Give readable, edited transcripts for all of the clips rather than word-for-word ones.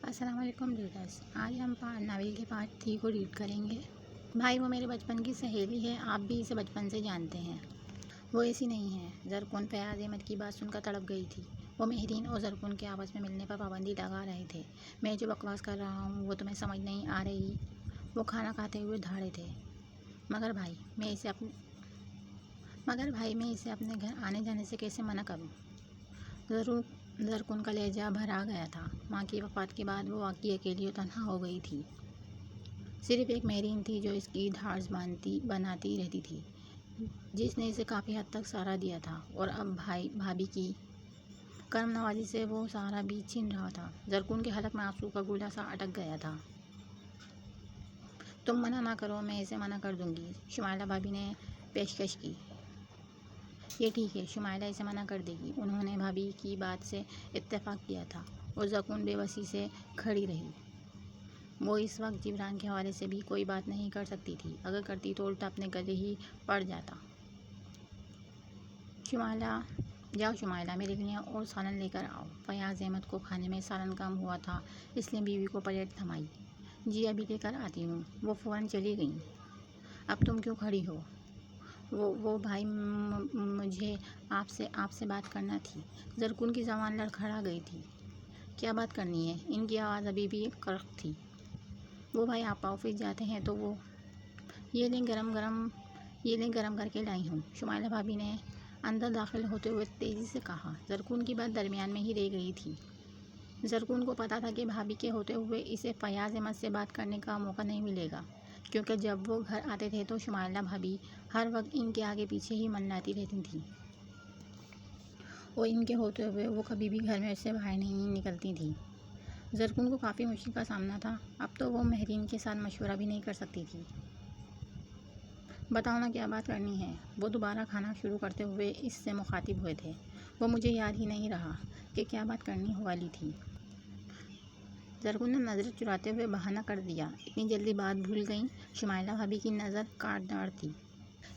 السلام علیکم ریڈرز، آج ہم ناول کے پارٹ 3 کو ریڈ کریں گے۔ بھائی وہ میرے بچپن کی سہیلی ہے، آپ بھی اسے بچپن سے جانتے ہیں۔ وہ ایسی نہیں ہے۔ زرکون فیاض احمد کی بات سن کر تڑپ گئی تھی۔ وہ مہرین اور زرکون کے آپس میں ملنے پر پابندی لگا رہے تھے۔ میں جو بکواس کر رہا ہوں وہ تمہیں سمجھ نہیں آ رہی؟ وہ کھانا کھاتے ہوئے دھاڑے تھے۔ مگر بھائی میں اسے اپنے گھر آنے جانے سے کیسے منع کروں؟ زرکون کا لہجہ بھر آ گیا تھا۔ ماں کی وفات کے بعد وہ واقعی اکیلی اور تنہا ہو گئی تھی۔ صرف ایک مہرین تھی جو اس کی ڈھارس بناتی رہتی تھی، جس نے اسے کافی حد تک سہارا دیا تھا، اور اب بھابھی کی کرم نوازی سے وہ سہارا بھی چھن رہا تھا۔ زرکون کے حلق میں آنسو کا گولا سا اٹک گیا تھا۔ تم منع نہ کرو، میں اسے منع کر دوں گی، شمائلہ بھابھی نے پیشکش کی۔ یہ ٹھیک ہے، شمائلہ اسے منع کر دے گی۔ انہوں نے بھابھی کی بات سے اتفاق کیا تھا، اور زرکون بے بسی سے کھڑی رہی۔ وہ اس وقت جبران کے حوالے سے بھی کوئی بات نہیں کر سکتی تھی۔ اگر کرتی تو الٹا اپنے گلے ہی پڑ جاتا۔ جاؤ شمائلہ، میرے لیے اور سالن لے کر آؤ۔ فیاض احمد کو کھانے میں سالن کم ہوا تھا، اس لیے بیوی کو پلیٹ تھمائی۔ جی ابھی لے کر آتی ہوں۔ وہ فوراً چلی گئیں۔ اب تم کیوں کھڑی ہو؟ وہ بھائی مجھے آپ سے بات کرنا تھی۔ زرکون کی زبان لڑکھڑا گئی تھی۔ کیا بات کرنی ہے؟ ان کی آواز ابھی بھی کرخ تھی۔ وہ بھائی آپ آفس جاتے ہیں تو وہ یہ لیں گرم کر کے لائی ہوں، شمائلہ بھابھی نے اندر داخل ہوتے ہوئے تیزی سے کہا۔ زرکون کی بات درمیان میں ہی رہ گئی تھی۔ زرکون کو پتا تھا کہ بھابھی کے ہوتے ہوئے اسے فیاض احمد سے بات کرنے کا موقع نہیں ملے گا، کیونکہ جب وہ گھر آتے تھے تو شمائلہ بھابھی ہر وقت ان کے آگے پیچھے ہی منڈلاتی رہتی تھیں، اور ان کے ہوتے ہوئے وہ کبھی بھی گھر میں سے باہر نہیں نکلتی تھیں۔ زرکون کو کافی مشکل کا سامنا تھا۔ اب تو وہ مہرین کے ساتھ مشورہ بھی نہیں کر سکتی تھی۔ بتاؤ نا کیا بات کرنی ہے؟ وہ دوبارہ کھانا شروع کرتے ہوئے اس سے مخاطب ہوئے تھے۔ وہ مجھے یاد ہی نہیں رہا کہ کیا بات کرنی والی تھی۔ زرکون نے نظر چراتے ہوئے بہانہ کر دیا۔ اتنی جلدی بات بھول گئیں؟ شمائلہ بھابھی کی نظر کاٹدار تھی۔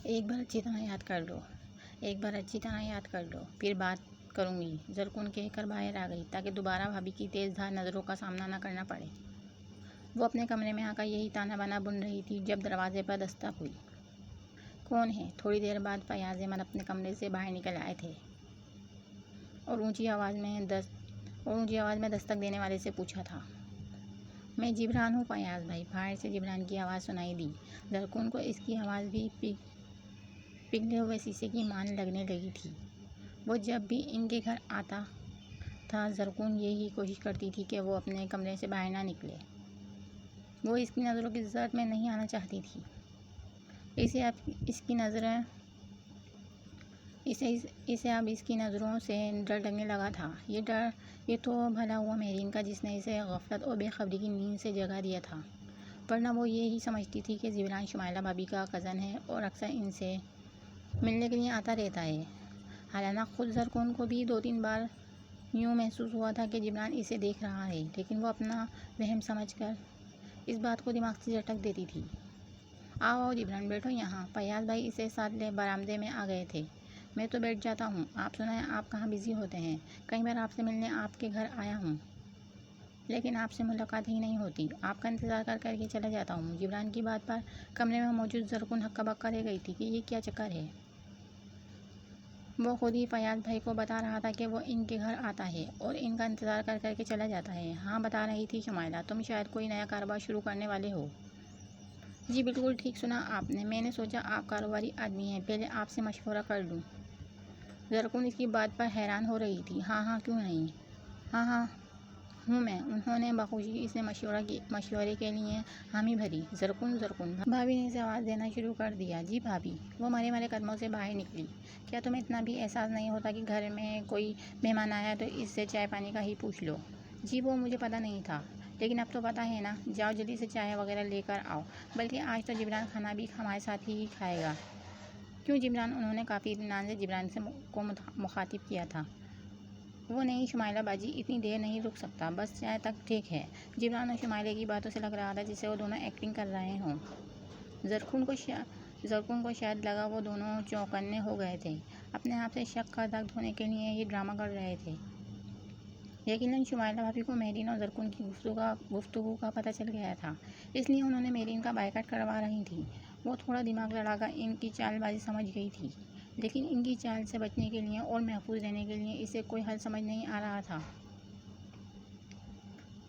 ایک بار اچھی طرح یاد کر لو، پھر بات کروں گی، زرکون کہہ کر باہر آ گئی تاکہ دوبارہ بھابھی کی تیز دھار نظروں کا سامنا نہ کرنا پڑے۔ وہ اپنے کمرے میں آ کر یہی تانا بانا بن رہی تھی جب دروازے پر دستک ہوئی۔ کون ہے؟ تھوڑی دیر بعد فیاض احمد اپنے کمرے سے باہر نکل آئے تھے اور اونچی آواز میں دستک دینے والے سے پوچھا تھا۔ میں جبران ہوں فیاض بھائی، باہر سے جبران کی آواز سنائی دی۔ زرکون کو اس کی آواز بھی پگھلے ہوئے شیشے کی مان لگنے لگی تھی۔ وہ جب بھی ان کے گھر آتا تھا زرکون یہی کوشش کرتی تھی کہ وہ اپنے کمرے سے باہر نہ نکلے۔ وہ اس کی نظروں کی زرد میں نہیں آنا چاہتی تھی۔ اسے اب اس کی نظروں سے ڈر لگنے لگا تھا۔ یہ تو بھلا ہوا مہرین کا جس نے اسے غفلت اور بے خبری کی نیند سے جگا دیا تھا، ورنہ وہ یہی سمجھتی تھی کہ جبران شمائلہ بھابھی کا کزن ہے اور اکثر ان سے ملنے کے لیے آتا رہتا ہے۔ حالانہ خود زرکون کو بھی 2-3 بار یوں محسوس ہوا تھا کہ جبران اسے دیکھ رہا ہے، لیکن وہ اپنا وہم سمجھ کر اس بات کو دماغ سے جھٹک دیتی تھی۔ آؤ جبران، بیٹھو یہاں۔ فیاض بھائی اسے ساتھ لے برآمدے میں آ گئے تھے۔ میں تو بیٹھ جاتا ہوں، آپ سنائیں، آپ کہاں بزی ہوتے ہیں؟ کئی بار آپ سے ملنے آپ کے گھر آیا ہوں، لیکن آپ سے ملاقات ہی نہیں ہوتی۔ آپ کا انتظار کر کے چلا جاتا ہوں۔ جبران کی بات پر کمرے میں موجود زرکون ہکا بکا رہ گئی تھی کہ یہ کیا چکر ہے۔ وہ خود ہی فیاض بھائی کو بتا رہا تھا کہ وہ ان کے گھر آتا ہے اور ان کا انتظار کر کے چلا جاتا ہے۔ ہاں بتا رہی تھی شمائلہ، تم شاید کوئی نیا کاروبار شروع کرنے والے ہو۔ جی بالکل ٹھیک سنا آپ نے، میں نے سوچا آپ کاروباری آدمی ہیں، پہلے آپ سے مشورہ کر لوں۔ زرکون اس کی بات پر حیران ہو رہی تھی۔ ہاں کیوں نہیں، ہاں ہوں میں۔ انہوں نے بخوشی اس مشورے کے لیے حامی بھری۔ زرکون بھابھی نے اسے آواز دینا شروع کر دیا۔ جی بھابھی۔ وہ مرے قدموں سے باہر نکلی۔ کیا تمہیں اتنا بھی احساس نہیں ہوتا کہ گھر میں کوئی مہمان آیا تو اس سے چائے پانی کا ہی پوچھ لو؟ جی وہ مجھے پتہ نہیں تھا، لیکن اب تو پتہ ہے نا۔ جاؤ جلدی سے چائے وغیرہ لے کر آؤ، بلکہ آج تو جبران کھانا بھی ہمارے ساتھ ہی کھائے گا۔ کیوں جبران؟ انہوں نے کافی اطمینان سے جبران کو مخاطب کیا تھا۔ وہ نہیں شمائلہ باجی، اتنی دیر نہیں رک سکتا، بس چائے تک ٹھیک ہے۔ جبران اور شمائلہ کی باتوں سے لگ رہا تھا جیسے وہ دونوں ایکٹنگ کر رہے ہوں۔ زرکون کو شاید لگا وہ دونوں چوکنے ہو گئے تھے، اپنے آپ سے شک کا داغ دھونے کے لیے یہ ڈرامہ کر رہے تھے۔ یقیناً شمائلہ بھابھی کو میرین اور زرکون کی گفتگو کا پتہ چل گیا تھا، اس لیے انہوں نے میرین کا بائیکاٹ کروا رہی تھیں۔ وہ تھوڑا دماغ لڑا کر ان کی چال بازی سمجھ گئی تھی، لیکن ان کی چال سے بچنے کے لیے اور محفوظ رہنے کے لیے اسے کوئی حل سمجھ نہیں آ رہا تھا،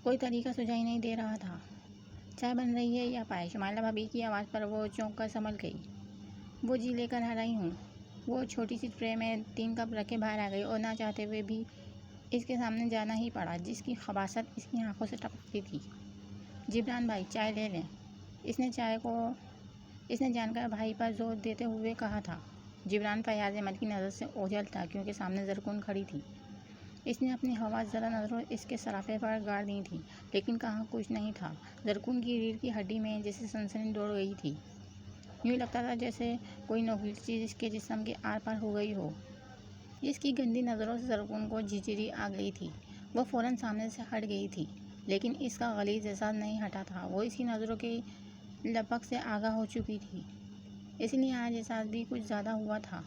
کوئی طریقہ سجھائی نہیں دے رہا تھا۔ چائے بن رہی ہے یا پائے؟ شمائلہ بھابھی کی آواز پر وہ چونک کر سنبھل گئی۔ وہ جی لے کر آ رہی ہوں۔ وہ چھوٹی سی ٹرے میں 3 کپ رکھے باہر آ گئی اور نہ چاہتے ہوئے بھی اس کے سامنے جانا ہی پڑا، جس کی خباثت اس کی آنکھوں سے ٹپکتی تھی۔ جبران بھائی چائے لے لیں، اس نے جان کر بھائی پر زور دیتے ہوئے کہا تھا۔ جبران فیاض احمد کی نظر سے اوجھل تھا کیونکہ سامنے زرکون کھڑی تھی۔ اس نے اپنی حواس ذرا نظروں اس کے سرافے پر گاڑ دی تھی، لیکن کہاں کچھ نہیں تھا۔ زرکون کی ریڑھ کی ہڈی میں جیسے سنسنی دوڑ گئی تھی، یوں لگتا تھا جیسے کوئی نوکیلی چیز اس کے جسم کے آر پار ہو گئی ہو۔ اس کی گندی نظروں سے زرکون کو جھرجھری آ گئی تھی۔ وہ فوراً سامنے سے ہٹ گئی تھی، لیکن اس کا غلیظ احساس نہیں ہٹا تھا۔ وہ اس کی نظروں کی لپک سے آگاہ ہو چکی تھی، اس لیے آج احساس بھی کچھ زیادہ ہوا تھا۔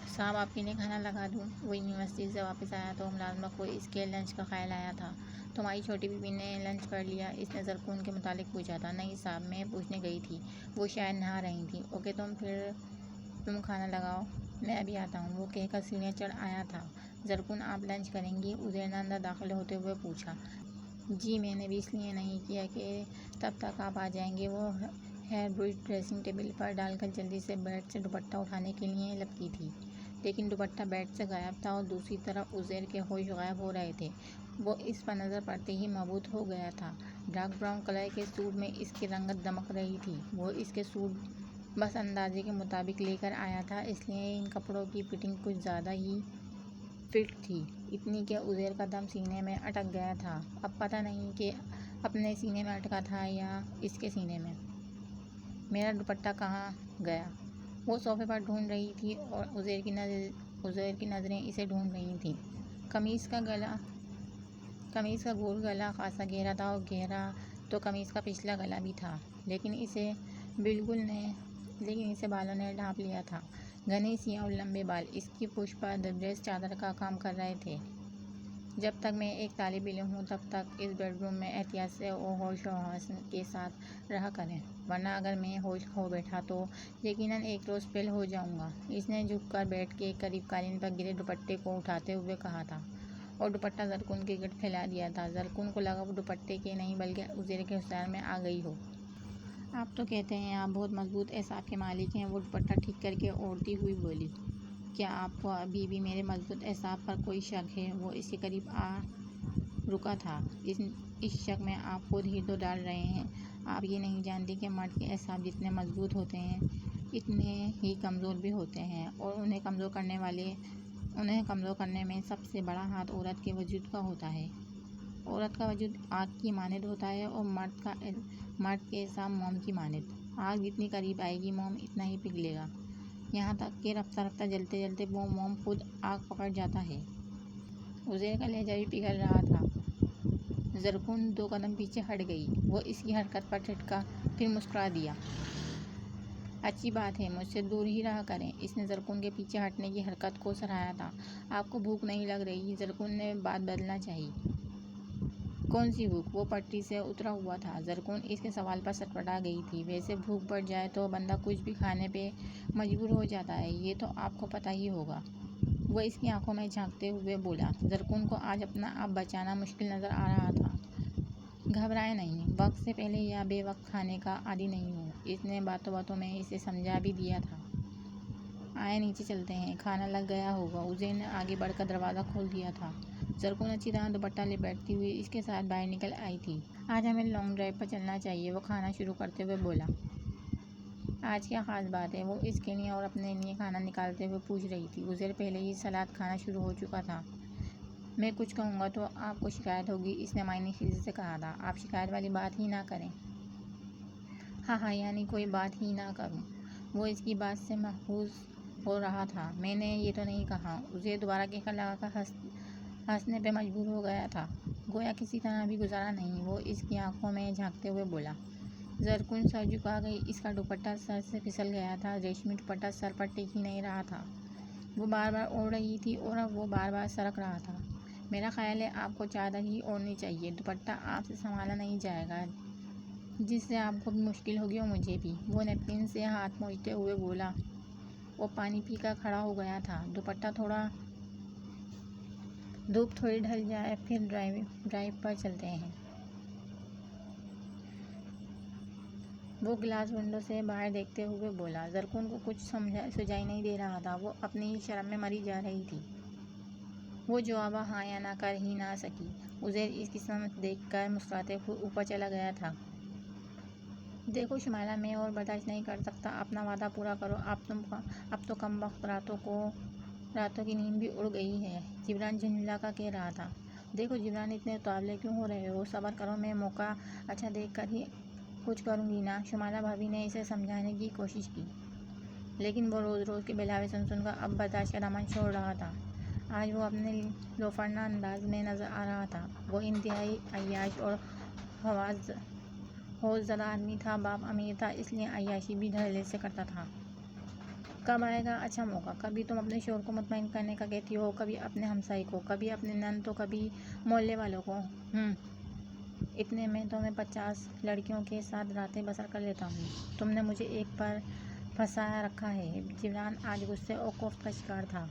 صاحب آپ کے لیے کھانا لگا دوں؟ وہ یونیورسٹی سے واپس آیا تو ملازمہ کو اس کے لنچ کا خیال آیا تھا۔ تمہاری چھوٹی بیوی نے لنچ کر لیا؟ اس نے زرکون کے متعلق پوچھا تھا۔ نہیں صاحب، میں پوچھنے گئی تھی، وہ شاید نہا رہی تھیں۔ اوکے پھر تم کھانا لگاؤ، میں ابھی آتا ہوں، وہ کہہ کر سیڑھیاں چڑھ آیا تھا۔ زرکون آپ لنچ کریں گی؟ عزیر نے اندر داخل ہوتے ہوئے پوچھا۔ جی، میں نے بھی اس لیے نہیں کیا کہ تب تک آپ آ جائیں گے۔ وہ ہیئر برش ڈریسنگ ٹیبل پر ڈال کر جلدی سے بیڈ سے دوپٹہ اٹھانے کے لیے لپکی تھی، لیکن دوپٹہ بیڈ سے غائب تھا اور دوسری طرف عزیر کے ہوش غائب ہو رہے تھے۔ وہ اس پر نظر پڑتے ہی مبہوت ہو گیا تھا۔ ڈارک براؤن کلر کے سوٹ میں اس کی رنگت دمک رہی تھی۔ وہ اس کے سوٹ بس اندازے کے مطابق لے کر آیا تھا، اس لیے ان کپڑوں کی فٹنگ کچھ زیادہ ہی فٹ تھی، اتنی کہ عزیر کا دم سینے میں اٹک گیا تھا۔ اب پتہ نہیں کہ اپنے سینے میں اٹکا تھا یا اس کے سینے میں۔ میرا دوپٹہ کہاں گیا؟ وہ صوفے پر ڈھونڈ رہی تھی اور عزیر کی نظریں اسے ڈھونڈ رہی تھیں۔ قمیص کا گول گلا خاصا گہرا تھا اور گہرا تو قمیص کا پچھلا گلا بھی تھا، لیکن اسے بالوں نے ڈھانپ لیا تھا۔ گھنے سیاہ اور لمبے بال اس کی پشت پر ڈریس چادر کا کام کر رہے تھے۔ جب تک میں ایک طالب علم ہوں تب تک اس بیڈ روم میں احتیاط سے اور ہوش و حواس کے ساتھ رہا کریں، ورنہ اگر میں ہوش کھو بیٹھا تو یقیناً ایک روز فیل ہو جاؤں گا۔ اس نے جھک کر بیڈ کے قریب قالین پر گرے دوپٹے کو اٹھاتے ہوئے کہا تھا، اور دوپٹہ زرکون کے گرد پھیلا دیا تھا۔ زرکون کو لگا وہ دوپٹے کے نہیں بلکہ عزیر کے ہوشیار میں آ گئی ہو۔ آپ تو کہتے ہیں آپ بہت مضبوط اعصاب کے مالک ہیں، وہ دوپٹہ ٹھیک کر کے اوڑھتی ہوئی بولی۔ کیا آپ کو ابھی بھی میرے مضبوط اعصاب پر کوئی شک ہے؟ وہ اس کے قریب آ رکا تھا۔ اس شک میں آپ خود ہی تو ڈال رہے ہیں۔ آپ یہ نہیں جانتی کہ مرد کے اعصاب جتنے مضبوط ہوتے ہیں اتنے ہی کمزور بھی ہوتے ہیں، اور انہیں کمزور کرنے میں سب سے بڑا ہاتھ عورت کے وجود کا ہوتا ہے۔ عورت کا وجود آگ کی مانند ہوتا ہے اور مرد کے اعصاب موم کی مانند۔ آگ جتنی قریب آئے گی موم اتنا ہی پگھلے گا، یہاں تک کہ رفتہ رفتہ جلتے جلتے وہ موم خود آگ پکڑ جاتا ہے۔ عزیر کا لہجہ بھی پگھل رہا تھا۔ زرکون 2 قدم پیچھے ہٹ گئی۔ وہ اس کی حرکت پر ٹھٹکا، پھر مسکرا دیا۔ اچھی بات ہے، مجھ سے دور ہی رہا کریں۔ اس نے زرکون کے پیچھے ہٹنے کی حرکت کو سراہا تھا۔ آپ کو بھوک نہیں لگ رہی؟ زرکون نے بات بدلنا چاہی۔ کون سی بھوک؟ وہ پٹری سے اترا ہوا تھا۔ زرکون اس کے سوال پر سٹپٹا گئی تھی۔ ویسے بھوک بڑھ جائے تو بندہ کچھ بھی کھانے پہ مجبور ہو جاتا ہے، یہ تو آپ کو پتہ ہی ہوگا۔ وہ اس کی آنکھوں میں جھانکتے ہوئے بولا۔ زرکون کو آج اپنا آپ بچانا مشکل نظر آ رہا تھا۔ گھبرائیں نہیں، وقت سے پہلے یا بے وقت کھانے کا عادی نہیں ہوں۔ اس نے باتوں باتوں میں اسے سمجھا بھی دیا تھا۔ آئیں نیچے چلتے ہیں، کھانا لگ گیا ہوگا۔ عزیر نے آگے بڑھ کر دروازہ کھول دیا تھا۔ زرکون اچھی طرح دوپٹہ لپیٹتی ہوئی اس کے ساتھ باہر نکل آئی تھی۔ آج ہمیں لانگ ڈرائیو پر چلنا چاہیے، وہ کھانا شروع کرتے ہوئے بولا۔ آج کیا خاص بات ہے؟ وہ اس کے لیے اور اپنے لیے کھانا نکالتے ہوئے پوچھ رہی تھی۔ عزیر پہلے ہی سلاد کھانا شروع ہو چکا تھا۔ میں کچھ کہوں گا تو آپ کو شکایت ہوگی، اس نے معنی خیزی سے کہا تھا۔ آپ شکایت والی بات ہی نہ کریں۔ ہاں، یعنی کوئی بات ہی نہ کروں؟ وہ اس کی بات سے محظوظ ہو رہا تھا۔ میں نے یہ تو نہیں کہا۔ عزیر دوبارہ کہکہ لگا کر ہنسنے پہ مجبور ہو گیا تھا، گویا کسی طرح بھی گزارا نہیں۔ وہ اس کی آنکھوں میں جھانکتے ہوئے بولا۔ زرکون سر جھکا گئی۔ اس کا دوپٹہ سر سے پھسل گیا تھا، ریشمی دوپٹہ سر پر ٹک ہی نہیں رہا تھا۔ وہ بار بار اوڑھ رہی تھی اور وہ بار بار سرک رہا تھا۔ میرا خیال ہے آپ کو چادر ہی اوڑھنی چاہیے، دوپٹہ آپ سے سنبھالا نہیں جائے گا، جس سے آپ کو بھی مشکل ہوگی اور مجھے بھی، وہ نیپکن سے ہاتھ پوچھتے ہوئے بولا۔ وہ پانی پی کر کھڑا ہو گیا تھا۔ دھوپ تھوڑی ڈھل جائے پھر ڈرائیو پر چلتے ہیں۔ وہ گلاس ونڈو سے باہر دیکھتے ہوئے بولا۔ زرکون کو کچھ سجائی نہیں دے رہا تھا، وہ اپنی ہی شرم میں مری جا رہی تھی۔ وہ جواب ہاں یا نہ کر ہی نہ سکی۔ عزیر اس کی سمت دیکھ کر مسکراتے ہوئے اوپر چلا گیا تھا۔ دیکھو شمائلہ، میں اور برداشت نہیں کر سکتا، اپنا وعدہ پورا کرو، اب تو کم وقت راتوں کی نیند بھی اڑ گئی ہے، جبران جھنجھلا کر کہہ رہا تھا۔ دیکھو جبران، اتنے اتابلے کیوں ہو رہے ہو؟ صبر کرو، میں موقع اچھا دیکھ کر ہی کچھ کروں گی نا۔ شمائلہ بھابی نے اسے سمجھانے کی کوشش کی، لیکن وہ روز کے بہلاوے سن کر اب برداشت کا دامن چھوڑ رہا تھا۔ آج وہ اپنے لوفرانہ انداز میں نظر آ رہا تھا۔ وہ انتہائی عیاش اور ہوش زدہ آدمی تھا۔ باپ امیر تھا، اس لیے عیاشی بھی دھڑلے سے کرتا تھا۔ کب آئے گا اچھا موقع؟ کبھی تم اپنے شوہر کو مطمئن کرنے کا کہتی ہو، کبھی اپنے ہمسائے کو، کبھی اپنے نند تو کبھی محلے والوں کو۔ اتنے میں تو میں 50 لڑکیوں کے ساتھ راتیں بسر کر لیتا ہوں۔ تم نے مجھے ایک پر پھنسا رکھا ہے۔ جبران آج غصے اور کوفت کا شکار تھا۔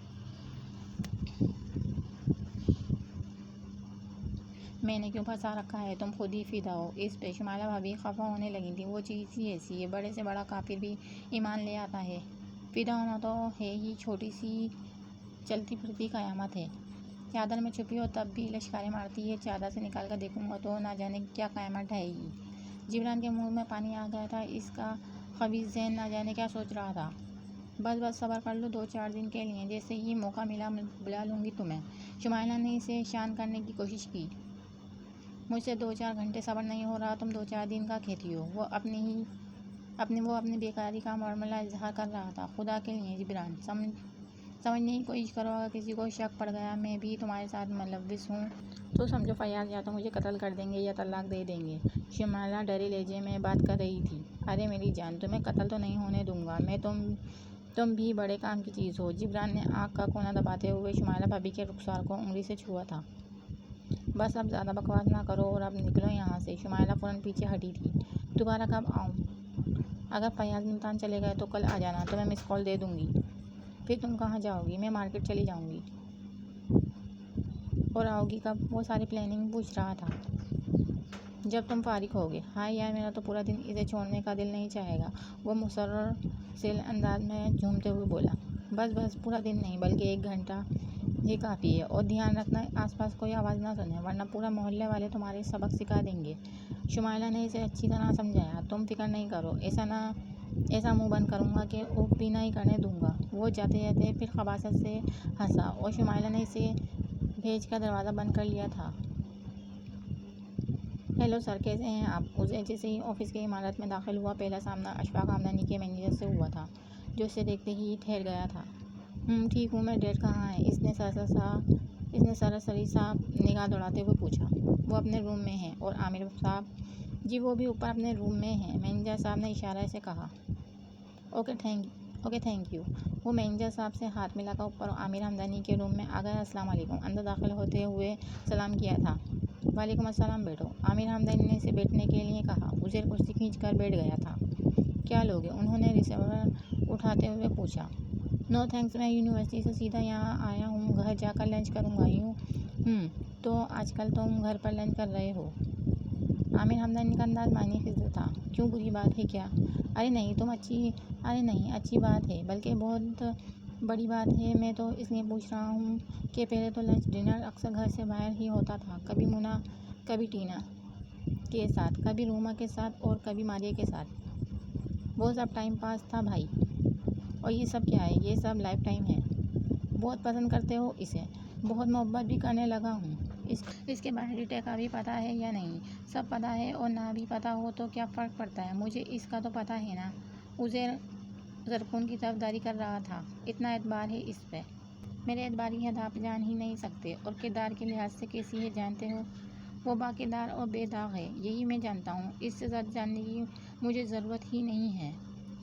میں نے کیوں پھنسا رکھا ہے؟ تم خود ہی فدا ہو اس پہ۔ شمائلہ بھابی خفا ہونے لگی تھیں۔ وہ چیز ہی ایسی ہے، بڑے سے بڑا کافر بھی ایمان لے آتا ہے۔ فدا ہونا تو ہے ہی چھوٹی سی چلتی پھرتی قیامت ہے۔ چادر میں چھپی ہو تب بھی لشکاریں مارتی ہے، چادر سے نکال کر دیکھوں گا تو نہ جانے کیا قیامت ڈھہے گی۔ جبران کے منہ میں پانی آ گیا تھا۔ اس کا خبیث ذہن نہ جانے کیا سوچ رہا تھا۔ بس صبر کر لو 2-4 دن کے لیے، جیسے ہی موقع ملا بلا لوں گی تمہیں۔ شمائلہ نے اسے شانت کرنے کی کوشش کی۔ مجھ سے 2-4 گھنٹے صبر نہیں ہو رہا، تم 2-4 دن کا کہتی ہو۔ وہ اپنی بیقراری کا مرملہ اظہار کر رہا تھا۔ خدا کے لیے جبران، سمجھنے کی کوشش کرو، اگر کسی کو شک پڑ گیا میں بھی تمہارے ساتھ ملوث ہوں تو سمجھو فیاض یا تو مجھے قتل کر دیں گے یا طلاق دے دیں گے۔ شمائلہ ڈرے لہجے میں بات کر رہی تھی۔ ارے میری جان، تمہیں قتل تو نہیں ہونے دوں گا میں، تم بھی بڑے کام کی چیز ہو۔ جبران نے آنکھ کا کونا دباتے ہوئے شمائلہ بھابی کے رخسار کو انگلی سے چھوا تھا۔ بس اب زیادہ بکواس نہ کرو اور اب نکلو یہاں سے۔ شمائلہ فوراً پیچھے ہٹی تھی۔ دوبارہ کب آؤں؟ اگر فیاض ملتان چلے گئے تو کل آ جانا، تمہیں مس کال دے دوں گی۔ پھر تم کہاں جاؤ گی؟ میں مارکیٹ چلی جاؤں گی۔ اور آؤ گی کب؟ وہ ساری پلاننگ پوچھ رہا تھا۔ جب تم فارغ ہوگے۔ ہائے یار، میرا تو پورا دن اسے چھوڑنے کا دل نہیں چاہے گا، وہ مسرر سیل انداز میں جھومتے ہوئے بولا۔ بس پورا دن نہیں بلکہ 1 گھنٹہ ہی کافی ہے، اور دھیان رکھنا آس پاس کوئی آواز نہ سنے، ورنہ پورے محلے والے تمہارے سبق سکھا دیں گے۔ شمائلہ نے اسے اچھی طرح سمجھایا۔ تم فکر نہیں کرو، ایسا منہ بند کروں گا کہ اوپ بھی نہیں کرنے دوں گا۔ وہ جاتے جاتے پھر خباثت سے ہنسا اور شمائلہ نے اسے بھیج کر دروازہ بند کر لیا تھا۔ ہیلو سر، کیسے ہیں آپ؟ عزیر جیسے ہی آفس کی عمارت میں داخل ہوا، پہلا سامنا اشفاق آمدنی کے مینیجر سے ہوا تھا، جو اسے دیکھتے ہی ٹھہر گیا تھا۔ ٹھیک ہوں میں، ڈیڈ کہاں ہیں؟ اس نے سرسری سا نگاہ دوڑاتے ہوئے پوچھا۔ وہ اپنے روم میں ہیں۔ اور عامر صاحب؟ جی وہ بھی اوپر اپنے روم میں ہیں، مینیجر صاحب نے اشارے سے کہا۔ Okay thank you. وہ مینیجر صاحب سے ہاتھ ملا کر اوپر عامر آمدنی کے روم میں آ گیا۔ السلام علیکم، اندر داخل ہوتے ہوئے سلام کیا تھا۔ وعلیکم السلام، بیٹھو، عامر آمدنی نے اسے بیٹھنے کے لیے کہا۔ عزیر کرسی کھینچ کر بیٹھ گیا تھا۔ کیا لوگے؟ انہوں نے ریسیور اٹھاتے ہوئے پوچھا۔ نو تھینکس، میں یونیورسٹی سے سیدھا یہاں آیا ہوں، گھر جا کر لنچ کروں گا۔ تو آج کل تم گھر پر لنچ کر رہے ہو؟ عامر آمدنی کا انداز معنی خیز تھا۔ کیوں، بری بات ہے کیا؟ ارے نہیں، اچھی بات ہے، بلکہ بہت بڑی بات ہے۔ میں تو اس لیے پوچھ رہا ہوں کہ پہلے تو لنچ ڈنر اکثر گھر سے باہر ہی ہوتا تھا، کبھی مونا، کبھی ٹینا کے ساتھ، کبھی روما کے ساتھ اور کبھی ماریہ کے ساتھ۔ وہ سب ٹائم پاس تھا بھائی۔ اور یہ سب کیا ہے؟ یہ سب لائف ٹائم ہے۔ بہت پسند کرتے ہو اسے؟ بہت محبت بھی کرنے لگا ہوں۔ اس کے بایوڈیٹا کا بھی پتہ ہے یا نہیں؟ سب پتہ ہے، اور نہ بھی پتہ ہو تو کیا فرق پڑتا ہے؟ مجھے اس کا تو پتہ ہے نا۔ عزیر زرکون کی طرفداری کر رہا تھا۔ اتنا اعتبار ہے اس پہ؟ میرے اعتبار کی حد آپ جان ہی نہیں سکتے۔ اور کردار کے لحاظ سے کیسی ہے جانتے ہو؟ وہ با کردار اور بے داغ ہے، یہی میں جانتا ہوں۔ اس سے زیادہ جاننے کی مجھے ضرورت ہی نہیں ہے۔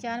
4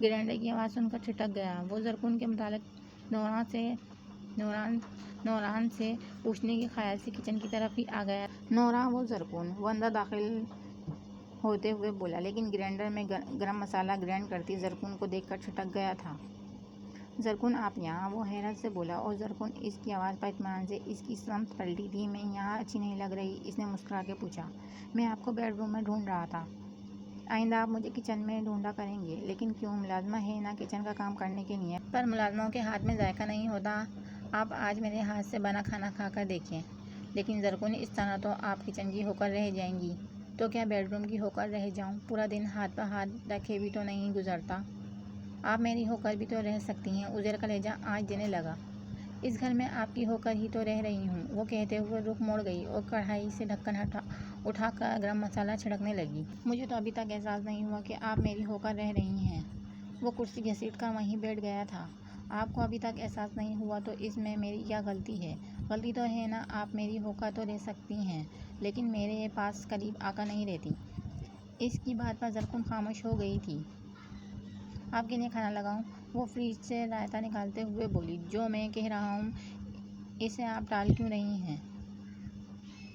گرینڈر کی آواز سن کر چھٹک گیا۔ وہ زرکون کے متعلق نوران سے پوچھنے کے خیال سے کچن کی طرف ہی آ گیا۔ نورا، وہ زرکون، وہ اندر داخل ہوتے ہوئے بولا، لیکن گرینڈر میں گرم مسالہ گرائنڈ کرتی زرکون کو دیکھ کر چھٹک گیا تھا۔ زرکون، آپ یہاں؟ وہ حیرت سے بولا، اور زرکون اس کی آواز پر اطمینان سے اس کی سمت پلٹی تھی۔ میں یہاں اچھی نہیں لگ رہی، اس نے مسکرا کے پوچھا۔ میں آپ کو بیڈ روم میں ڈھونڈ رہا تھا۔ آئندہ آپ مجھے کچن میں ڈھونڈا کریں گے۔ لیکن کیوں؟ ملازمہ ہے نا کچن کا کام کرنے کے لیے، پر ملازموں کے ہاتھ میں ذائقہ نہیں ہوتا۔ آپ آج میرے ہاتھ سے بنا کھانا کھا کر دیکھیں۔ لیکن زرکون، اس طرح تو آپ کچن کی ہو کر رہ جائیں گی۔ تو کیا بیڈ روم کی ہو کر رہ جاؤں؟ پورا دن ہاتھ پر ہاتھ رکھے بھی تو نہیں گزرتا۔ آپ میری ہو کر بھی تو رہ سکتی ہیں۔ عزیر کا لہجہ آنچ دینے لگا۔ اس گھر میں آپ کی ہو کر ہی تو رہ رہی ہوں، وہ کہتے ہوئے رخ موڑ گئی اور کڑھائی سے ڈھکن اٹھا کر گرم مسالہ چھڑکنے لگی۔ مجھے تو ابھی تک احساس نہیں ہوا کہ آپ میری ہو کر رہ رہی ہیں۔ وہ کرسی گھسیٹ کر وہیں بیٹھ گیا تھا۔ آپ کو ابھی تک احساس نہیں ہوا تو اس میں میری کیا غلطی ہے؟ غلطی تو ہے نا، آپ میری ہو کر تو رہ سکتی ہیں، لیکن میرے پاس قریب آ کر نہیں رہتی۔ اس کی بات پر زرکون خاموش ہو گئی تھی۔ آپ کے لیے کھانا لگاؤں؟ وہ فریج سے رائتہ نکالتے ہوئے بولی۔ جو میں کہہ رہا ہوں اسے آپ ٹال کیوں رہی ہیں؟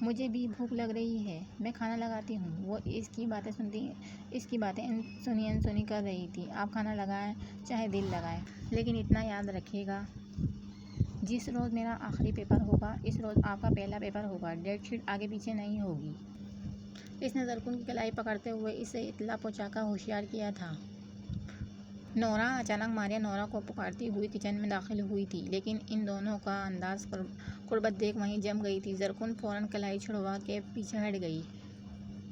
مجھے بھی بھوک لگ رہی ہے، میں کھانا لگاتی ہوں۔ وہ اس کی باتیں سنی انسنی کر رہی تھی۔ آپ کھانا لگائیں چاہے دل لگائیں، لیکن اتنا یاد رکھیے گا، جس روز میرا آخری پیپر ہوگا اس روز آپ کا پہلا پیپر ہوگا۔ ڈیٹ شیٹ آگے پیچھے نہیں ہوگی۔ اس نے زرکون کی کلائی پکڑتے ہوئے اسے اطلاع پہنچا کر ہوشیار کیا تھا۔ نورا! اچانک ماریا نورا کو پکارتی ہوئی کچن میں داخل ہوئی تھی، لیکن ان دونوں کا انداز قربت دیکھ وہیں جم گئی تھی۔ زرکون فوراً کلائی چھڑوا کے پیچھے ہٹ گئی۔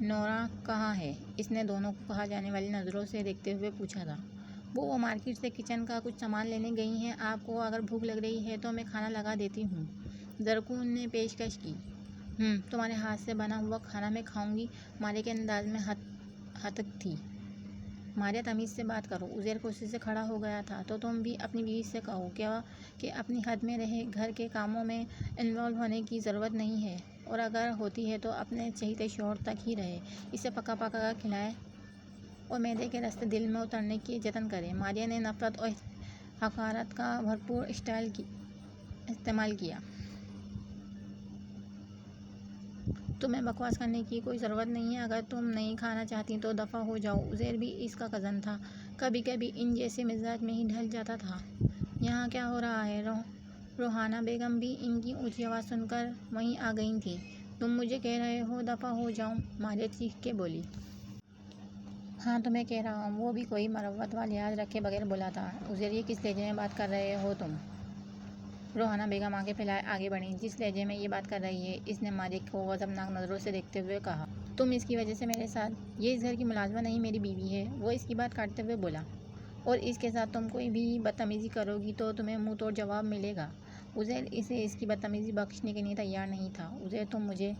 نورا کہاں ہے؟ اس نے دونوں کو کہا جانے والی نظروں سے دیکھتے ہوئے پوچھا تھا۔ وہ مارکیٹ سے کچن کا کچھ سامان لینے گئی ہیں۔ آپ کو اگر بھوک لگ رہی ہے تو میں کھانا لگا دیتی ہوں، زرکون نے پیشکش کی۔ تمہارے ہاتھ سے بنا ہوا کھانا میں کھاؤں گی؟ ماریا کے انداز میں ہتک تھی۔ ماریا، تمیز سے بات کرو۔ عزیر کرسی سے کھڑا ہو گیا تھا۔ تو تم بھی اپنی بیوی سے کہو کہ اپنی حد میں رہے، گھر کے کاموں میں انوالو ہونے کی ضرورت نہیں ہے، اور اگر ہوتی ہے تو اپنے چہیتے شوہر تک ہی رہے، اسے پکا پکا کر کھلائے اور معدے کے راستے دل میں اترنے کے جتن کرے۔ ماریا نے نفرت اور حقارت کا بھرپور استعمال کیا۔ تمہیں بکواس کرنے کی کوئی ضرورت نہیں ہے۔ اگر تم نہیں کھانا چاہتی تو دفع ہو جاؤ۔ عزیر بھی اس کا کزن تھا، کبھی کبھی ان جیسے مزاج میں ہی ڈھل جاتا تھا۔ یہاں کیا ہو رہا ہے؟ روحانہ بیگم بھی ان کی اونچی آواز سن کر وہیں آ گئی تھیں۔ تم مجھے کہہ رہے ہو دفع ہو جاؤں؟ ماریا چیخ کے بولی۔ ہاں، تمہیں کہہ رہا ہوں۔ وہ بھی کوئی مروت و لحاظ رکھے بغیر بولا تھا۔ عزیر، یہ کس لہجے میں بات کر رہے ہو تم؟ روحانہ بیگم آنکھیں پھیلائے آگے بڑھیں۔ جس لہجے میں یہ بات کر رہی ہے، اس نے ماریا کو غضبناک نظروں سے دیکھتے ہوئے کہا۔ تم اس کی وجہ سے میرے ساتھ؟ یہ اس گھر کی ملازمہ نہیں، میری بیوی ہے، وہ اس کی بات کاٹتے ہوئے بولا۔ اور اس کے ساتھ تم کوئی بھی بدتمیزی کرو گی تو تمہیں منہ توڑ جواب ملے گا۔ عزیر اسے اس کی بدتمیزی بخشنے کے لیے تیار نہیں تھا۔ عزیر، تم مجھے…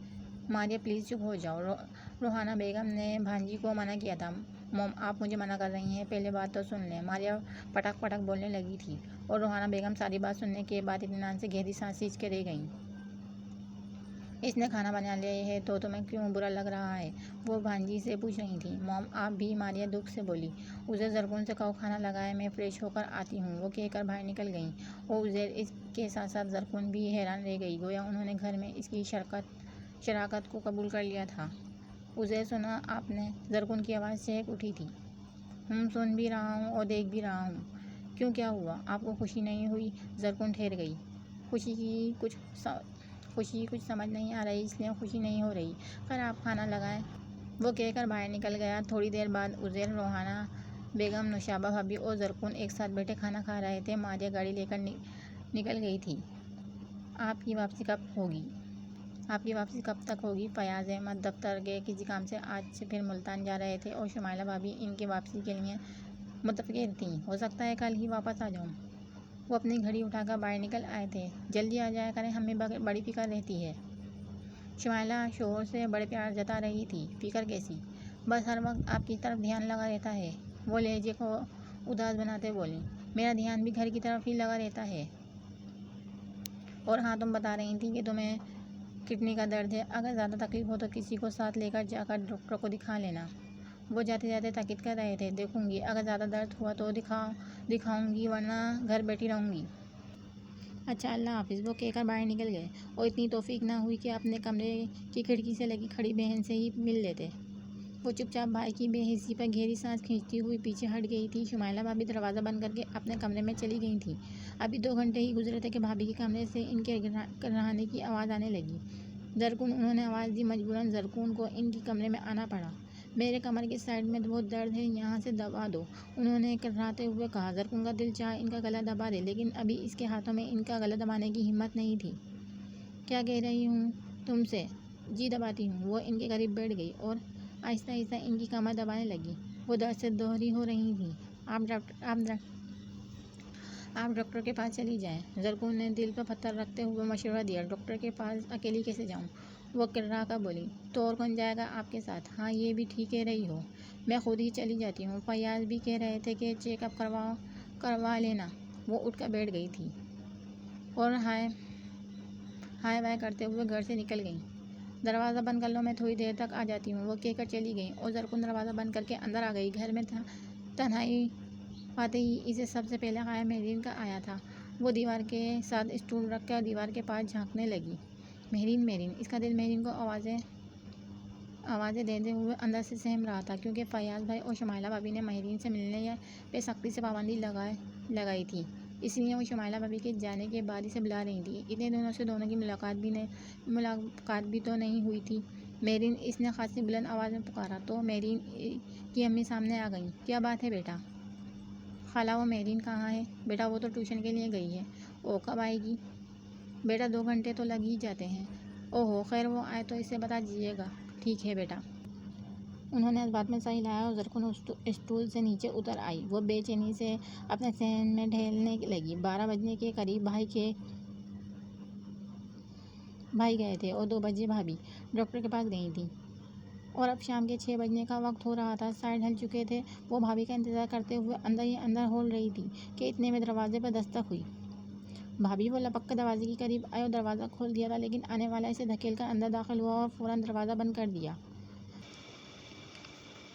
ماریا، پلیز چپ ہو جاؤ۔ روحانہ بیگم نے بھانجی کو منع کیا تھا۔ موم، آپ مجھے منع کر رہی ہیں؟ پہلے بات تو سن لیں۔ ماریا پٹک پٹک بولنے لگی تھی، اور روحانہ بیگم ساری بات سننے کے بعد اطمینان سے گہری سانس کھینچ کے رہ گئیں۔ اس نے کھانا بنا لیا ہے تو تمہیں کیوں برا لگ رہا ہے؟ وہ بھانجی سے پوچھ رہی تھیں۔ موم، آپ بھی؟ ماریا دکھ سے بولی۔ عزیر، زرکون سے کہو کھانا لگائے، میں فریش ہو کر آتی ہوں۔ وہ کہہ کر باہر نکل گئیں، اور عزیر اس کے ساتھ ساتھ زرکون بھی حیران رہ گئی، گویا انہوں نے گھر میں اس کی شراکت کو قبول کر لیا تھا۔ عزیر، سنا آپ نے؟ زرکون کی آواز چہک اٹھی تھی۔ سن بھی رہا ہوں اور دیکھ بھی رہا ہوں۔ کیوں، کیا ہوا؟ آپ کو خوشی نہیں ہوئی؟ زرکون ٹھہر گئی۔ خوشی کچھ سمجھ نہیں آ رہی، اس لیے خوشی نہیں ہو رہی۔ خیر، آپ کھانا لگائیں۔ وہ کہہ کر باہر نکل گیا۔ تھوڑی دیر بعد عزیر، روحانہ بیگم، نوشابہ بھابھی اور زرکون ایک ساتھ بیٹھے کھانا کھا رہے تھے۔ ماریا گاڑی لے کر نکل گئی تھی۔ آپ کی واپسی کب تک ہوگی؟ فیاض احمد دفتر کے کسی کام سے آج سے پھر ملتان جا رہے تھے، اور شمائلہ بھابھی ان کی واپسی کے لیے متفق تھیں۔ ہو سکتا ہے کل ہی واپس آ جاؤں۔ وہ اپنی گھڑی اٹھا کر باہر نکل آئے تھے۔ جلدی آ جایا کریں، ہمیں بڑی فکر رہتی ہے۔ شمائلہ شوہر سے بڑے پیار جتا رہی تھی۔ فکر کیسی؟ بس ہر وقت آپ کی طرف دھیان لگا رہتا ہے۔ وہ لہجے کو اداس بناتے بولیں۔ میرا دھیان بھی گھر کی طرف ہی لگا رہتا ہے۔ اور ہاں، تم بتا رہی تھیں کہ تمہیں کڈنی کا درد ہے، اگر زیادہ تکلیف ہو تو کسی کو ساتھ لے کر جا کر ڈاکٹر کو دکھا لینا۔ وہ جاتے جاتے تاکید کر رہے تھے، دیکھوں گی، اگر زیادہ درد ہوا تو دکھاؤں گی، ورنہ گھر بیٹھی رہوں گی۔ اچھا اللہ حافظ۔ وہ کہہ کر باہر نکل گئے اور اتنی توفیق نہ ہوئی کہ اپنے کمرے کی کھڑکی سے لگی کھڑی بہن سے ہی مل لیتے۔ وہ چپ چاپ بھائی کی بے حسی پر گہری سانس کھینچتی ہوئی پیچھے ہٹ گئی تھی۔ شمائلہ بھابی دروازہ بند کر کے اپنے کمرے میں چلی گئی تھیں۔ ابھی 2 گھنٹے ہی گزرے تھے کہ بھابی کے کمرے سے ان کے گڑگڑانے کی آواز آنے لگی۔ زرکون، انہوں نے آواز دی۔ مجبوراً زرکون کو ان کی کمرے میں آنا پڑا۔ میرے کمر کی سائیڈ میں بہت درد ہے، یہاں سے دبا دو، انہوں نے کڑراتے ہوئے کہا۔ زرکون کا دل چاہا ان کا گلا دبا دے، لیکن ابھی اس کے ہاتھوں میں ان کا گلا دبانے کی ہمت نہیں تھی۔ کیا کہہ رہی ہوں تم سے؟ جی دباتی ہوں۔ وہ ان کے قریب بیٹھ گئی اور آہستہ آہستہ ان کی کمر دبانے لگی۔ وہ درد سے دوہری ہو رہی تھیں۔ آپ ڈاکٹر کے پاس چلی جائیں، زرکون نے دل پر پتھر رکھتے ہوئے مشورہ دیا۔ ڈاکٹر کے پاس اکیلی کیسے جاؤں؟ وہ کڑرا کر بولی۔ تو اور کون جائے گا آپ کے ساتھ؟ ہاں یہ بھی ٹھیک کہہ رہی ہو، میں خود ہی چلی جاتی ہوں۔ فیاض بھی کہہ رہے تھے کہ چیک اپ کروا لینا۔ وہ اٹھ کر بیٹھ گئی تھی اور ہائے بائے کرتے ہوئے گھر سے نکل گئیں۔ دروازہ بند کر لو، میں تھوڑی دیر تک آ جاتی ہوں، وہ کہہ کر چلی گئیں اور زرکون دروازہ بند کر کے اندر آ گئی۔ گھر میں تنہائی پاتے ہی اسے سب سے پہلے خیال مہرین کا آیا تھا۔ وہ دیوار کے ساتھ اسٹول رکھ کر دیوار کے پاس جھانکنے لگی۔ مہرین، اس کا دل مہرین کو آوازیں دیتے ہوئے اندر سے سہم رہا تھا، کیونکہ فیاض بھائی اور شمائلہ بھابی نے مہرین سے ملنے پہ سختی سے پابندی لگائی تھی، اس لیے وہ شمائلہ بھابی کے جانے کے بعد اسے بلا رہی تھی۔ اتنے دنوں سے دونوں کی ملاقات بھی تو نہیں ہوئی تھی۔ مہرین، اس نے خاصی بلند آواز میں پکارا تو مہرین کی امی سامنے آ گئیں۔ کیا بات ہے بیٹا؟ خالہ وہ مہرین کہاں ہے؟ بیٹا وہ تو ٹیوشن کے لیے گئی ہے۔ او کب آئے گی؟ بیٹا 2 گھنٹے تو لگ ہی جاتے ہیں۔ اوہو، خیر وہ آئے تو اسے بتا دیجیے گا۔ ٹھیک ہے بیٹا۔ انہوں نے اس بات میں سر ہلایا اور زرکون اسٹول سے نیچے اتر آئی۔ وہ بے چینی سے اپنے صحن میں ٹہلنے لگی۔ 12 بجنے کے قریب بھائی گئے تھے اور 2 بجے بھابی ڈاکٹر کے پاس گئی تھیں، اور اب شام کے 6 بجنے کا وقت ہو رہا تھا۔ ساڑھے ڈھل چکے تھے۔ وہ بھابی کا انتظار کرتے ہوئے اندر ہی اندر ہول رہی تھی کہ اتنے میں دروازے پر دستک ہوئی۔ بھابی، وہ لپک کر دروازے کے قریب آئے اور دروازہ کھول دیا تھا، لیکن آنے والا اسے دھکیل کر اندر داخل ہوا اور فوراً دروازہ بند کر دیا۔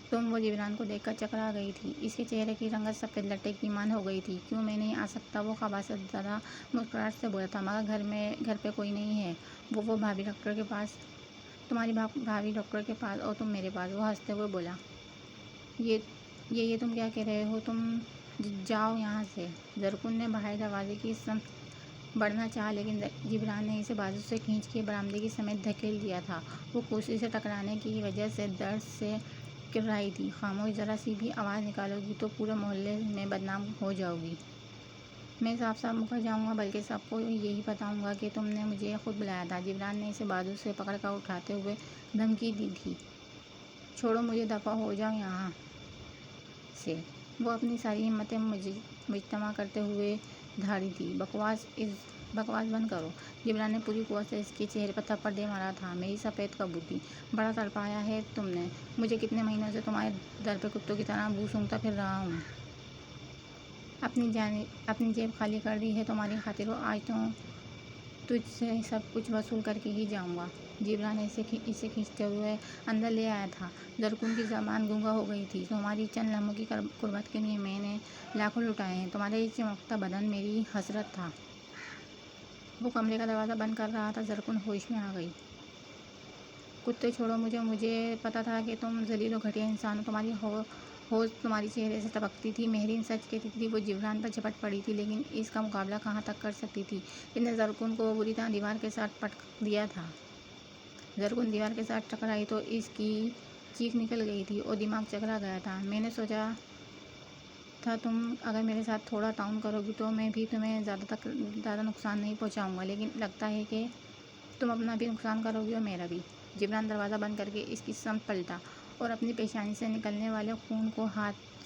تم؟ وہ جبران کو دیکھ کر چکرا گئی تھی۔ اس کے چہرے کی رنگت سفید لٹے کی مانند ہو گئی تھی۔ کیوں میں نہیں آ سکتا؟ وہ خباثت زدہ مسکراہٹ سے بولا تھا، مگر گھر پہ کوئی نہیں ہے۔ وہ بھابی ڈاکٹر کے پاس، تمہاری بھابی ڈاکٹر کے پاس اور تم میرے پاس، وہ ہنستے ہوئے بولا۔ یہ تم کیا کہہ رہے ہو؟ تم جاؤ یہاں سے۔ زرکون نے باہر دروازے کی سمت بڑھنا چاہا، لیکن جبران نے اسے بازو سے کھینچ کے برآمدے کی سمت دھکیل دیا تھا۔ وہ کرسی سے ٹکرانے کی وجہ سے درد سے کڑ رہی تھی۔ خاموش، ذرا سی بھی آواز نکالو گی تو پورے محلے میں بدنام ہو جاؤ گی۔ میں صاف مکر جاؤں گا، بلکہ سب کو یہی بتاؤں گا کہ تم نے مجھے خود بلایا تھا۔ جبران نے اسے بازو سے پکڑ کر اٹھاتے ہوئے دھمکی دی تھی۔ چھوڑو مجھے، دفع ہو جاؤ یہاں سے۔ وہ اپنی ساری ہمتیں مجتمع کرتے ہوئے دھاڑی تھی۔ بکواس بند کرو۔ جبران نے پوری قوت سے اس کے چہرے پر تھپڑ دے مارا تھا۔ میری سفید کبوتری، بڑا تڑپایا ہے تم نے مجھے۔ کتنے مہینوں سے تمہارے در پہ کتوں کی طرح بو سونگھتا پھر رہا ہوں۔ اپنی جیب خالی کر دی ہے تمہاری خاطر، اور آج تو تجھ سے سب کچھ وصول کر کے ہی جاؤں گا۔ جبران نے اسے کھینچتے ہوئے اندر لے آیا تھا۔ زرکون کی زبان گونگا ہو گئی تھی۔ تمہاری چند لمحوں کی قربت کے لیے میں نے لاکھوں لٹائے ہیں۔ تمہارا یہ چمکتا بدن میری حسرت تھا۔ وہ کمرے کا دروازہ بند کر رہا تھا۔ زرکون ہوش میں آ گئی۔ کتے چھوڑو مجھے پتا تھا کہ تم ذلیل و گھٹیا انسان ہو۔ تمہاری ہوش تمہاری چہرے سے ٹپکتی تھی۔ مہرین سچ کہتی تھی۔ وہ جبران پر جھپٹ پڑی تھی، لیکن اس کا مقابلہ کہاں تک کر سکتی تھی؟ اس نے زرکون کو بری طرح دیوار کے ساتھ پٹک دیا تھا۔ زرکون دیوار کے ساتھ ٹکرائی تو اس کی چیخ نکل گئی تھی اور دماغ چکرا گیا تھا۔ میں نے سوچا تھا تم اگر میرے ساتھ تھوڑا تعاون کرو گی تو میں بھی تمہیں زیادہ نقصان نہیں پہنچاؤں گا، لیکن لگتا ہے کہ تم اپنا بھی نقصان کرو گی اور میرا بھی۔ جبران دروازہ بند کر کے اس کی سمت پلٹا اور اپنی پیشانی سے نکلنے والے خون کو ہاتھ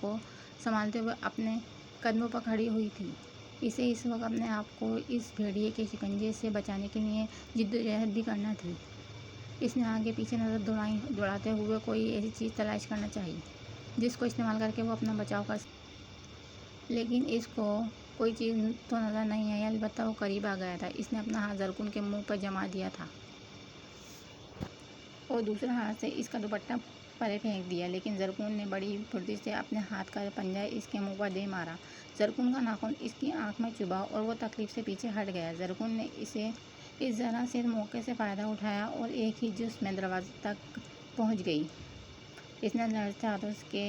کو سنبھالتے ہوئے اپنے قدموں پر کھڑی ہوئی تھی۔ اسے اس وقت اپنے آپ کو اس بھیڑیے کے شکنجے سے بچانے کے لیے جدوجہد بھی کرنا تھی۔ اس نے آگے پیچھے نظر دوڑاتے ہوئے کوئی ایسی چیز تلاش کرنا چاہی جس کو استعمال کر کے وہ اپنا بچاؤ کر سکے، لیکن اس کو کوئی چیز تو نظر نہیں آئی۔ البتہ وہ قریب آ گیا تھا۔ اس نے اپنا ہاتھ زرکون کے منہ پر جما دیا تھا۔ اور دوسرے ہاتھ سے اس کا دوپٹہ پرے پھینک دیا، لیکن زرکون نے بڑی پھرتی سے اپنے ہاتھ کا پنجہ اس کے منہ پر دے مارا۔ زرکون کا ناخن اس کی آنکھ میں چبھا اور وہ تکلیف سے پیچھے ہٹ گیا۔ زرکون نے اس ذرا سے موقع سے فائدہ اٹھایا اور ایک ہی جس میں دروازے تک پہنچ گئی۔ اس نے لرزتے ہاتھوں کے